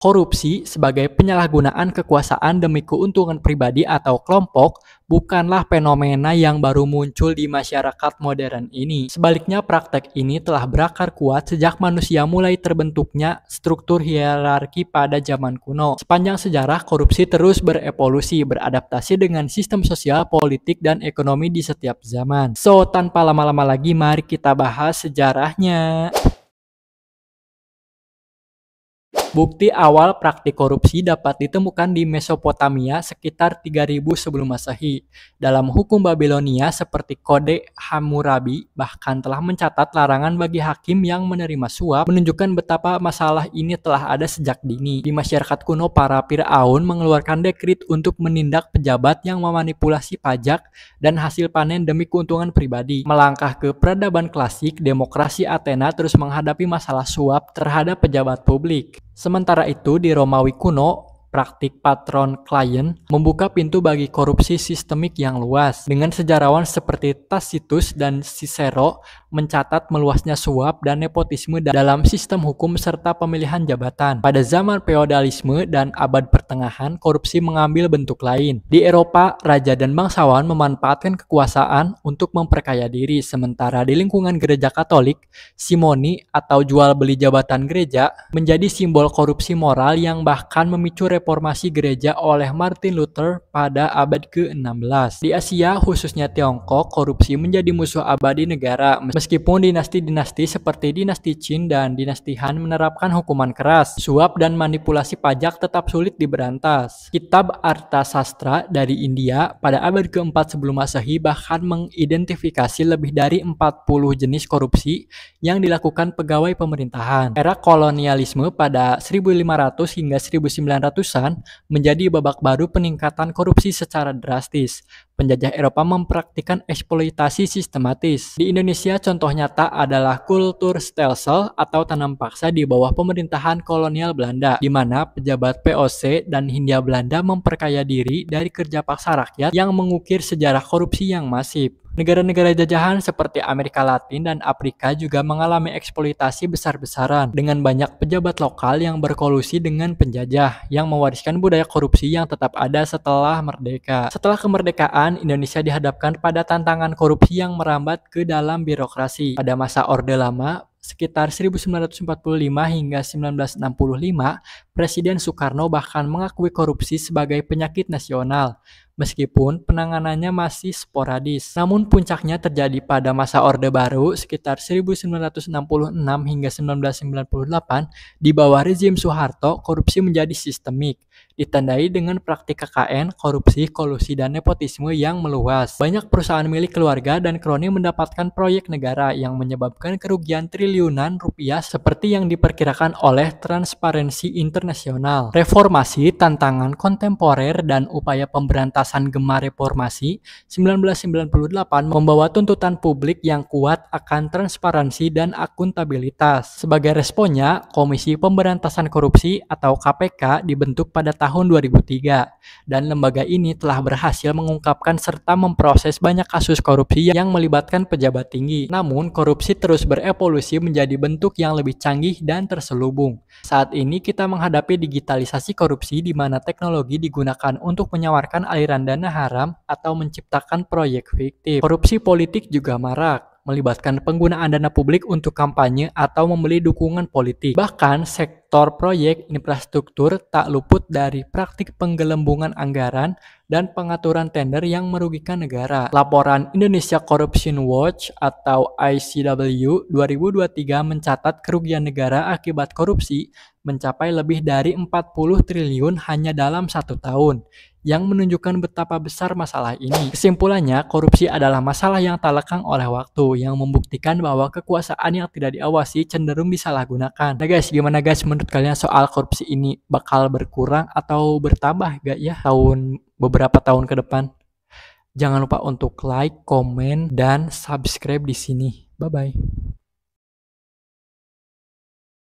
Korupsi sebagai penyalahgunaan kekuasaan demi keuntungan pribadi atau kelompok bukanlah fenomena yang baru muncul di masyarakat modern ini. Sebaliknya, praktek ini telah berakar kuat sejak manusia mulai terbentuknya struktur hierarki pada zaman kuno. Sepanjang sejarah, korupsi terus berevolusi, beradaptasi dengan sistem sosial, politik, dan ekonomi di setiap zaman. So, tanpa lama-lama lagi, mari kita bahas sejarahnya. Bukti awal praktik korupsi dapat ditemukan di Mesopotamia sekitar 3000 sebelum Masehi. Dalam hukum Babilonia seperti Kode Hammurabi bahkan telah mencatat larangan bagi hakim yang menerima suap, menunjukkan betapa masalah ini telah ada sejak dini. Di masyarakat kuno, para Firaun mengeluarkan dekrit untuk menindak pejabat yang memanipulasi pajak dan hasil panen demi keuntungan pribadi. Melangkah ke peradaban klasik, demokrasi Athena terus menghadapi masalah suap terhadap pejabat publik. Sementara itu, di Romawi kuno, praktik patron-klien membuka pintu bagi korupsi sistemik yang luas. Dengan sejarawan seperti Tacitus dan Cicero mencatat meluasnya suap dan nepotisme dalam sistem hukum serta pemilihan jabatan. Pada zaman feodalisme dan abad pertengahan, korupsi mengambil bentuk lain. Di Eropa, raja dan bangsawan memanfaatkan kekuasaan untuk memperkaya diri, sementara di lingkungan gereja Katolik, simoni atau jual beli jabatan gereja menjadi simbol korupsi moral yang bahkan memicu reformasi gereja oleh Martin Luther pada abad ke-16. Di Asia, khususnya Tiongkok, korupsi menjadi musuh abadi negara. Meskipun dinasti-dinasti seperti dinasti Qin dan dinasti Han menerapkan hukuman keras, suap dan manipulasi pajak tetap sulit diberantas. Kitab Arthasastra dari India pada abad ke-4 sebelum Masehi bahkan mengidentifikasi lebih dari 40 jenis korupsi yang dilakukan pegawai pemerintahan. Era kolonialisme pada 1500 hingga 1900-an menjadi babak baru peningkatan korupsi secara drastis. Penjajah Eropa mempraktikkan eksploitasi sistematis. Di Indonesia, contoh nyata adalah kultur stelsel atau tanam paksa di bawah pemerintahan kolonial Belanda, di mana pejabat VOC dan Hindia Belanda memperkaya diri dari kerja paksa rakyat yang mengukir sejarah korupsi yang masif. Negara-negara jajahan seperti Amerika Latin dan Afrika juga mengalami eksploitasi besar-besaran dengan banyak pejabat lokal yang berkolusi dengan penjajah yang mewariskan budaya korupsi yang tetap ada setelah merdeka. Setelah kemerdekaan, Indonesia dihadapkan pada tantangan korupsi yang merambat ke dalam birokrasi. Pada masa Orde Lama, sekitar 1945 hingga 1965, Presiden Soekarno bahkan mengakui korupsi sebagai penyakit nasional, meskipun penanganannya masih sporadis. Namun puncaknya terjadi pada masa Orde Baru sekitar 1966 hingga 1998. Di bawah rezim Soeharto, korupsi menjadi sistemik, ditandai dengan praktik KKN, korupsi, kolusi, dan nepotisme yang meluas. Banyak perusahaan milik keluarga dan kroni mendapatkan proyek negara yang menyebabkan kerugian triliunan rupiah seperti yang diperkirakan oleh Transparency International. Reformasi, tantangan kontemporer, dan upaya pemberantasan gema reformasi 1998 membawa tuntutan publik yang kuat akan transparansi dan akuntabilitas. Sebagai responnya, Komisi Pemberantasan Korupsi atau KPK dibentuk pada tahun 2003, dan lembaga ini telah berhasil mengungkapkan serta memproses banyak kasus korupsi yang melibatkan pejabat tinggi. Namun, korupsi terus berevolusi menjadi bentuk yang lebih canggih dan terselubung. Saat ini kita menghadapi digitalisasi korupsi di mana teknologi digunakan untuk menyamarkan aliran dana haram atau menciptakan proyek fiktif. Korupsi politik juga marak, melibatkan penggunaan dana publik untuk kampanye atau membeli dukungan politik. Bahkan sektor proyek infrastruktur tak luput dari praktik penggelembungan anggaran dan pengaturan tender yang merugikan negara. Laporan Indonesia Corruption Watch atau ICW 2023 mencatat kerugian negara akibat korupsi mencapai lebih dari 40 triliun hanya dalam 1 tahun, yang menunjukkan betapa besar masalah ini. Kesimpulannya, korupsi adalah masalah yang tak lekang oleh waktu, yang membuktikan bahwa kekuasaan yang tidak diawasi cenderung disalahgunakan. Nah guys, gimana guys menurut kalian soal korupsi ini? Bakal berkurang atau bertambah gak ya beberapa tahun ke depan? Jangan lupa untuk like, komen, dan subscribe di sini. Bye-bye.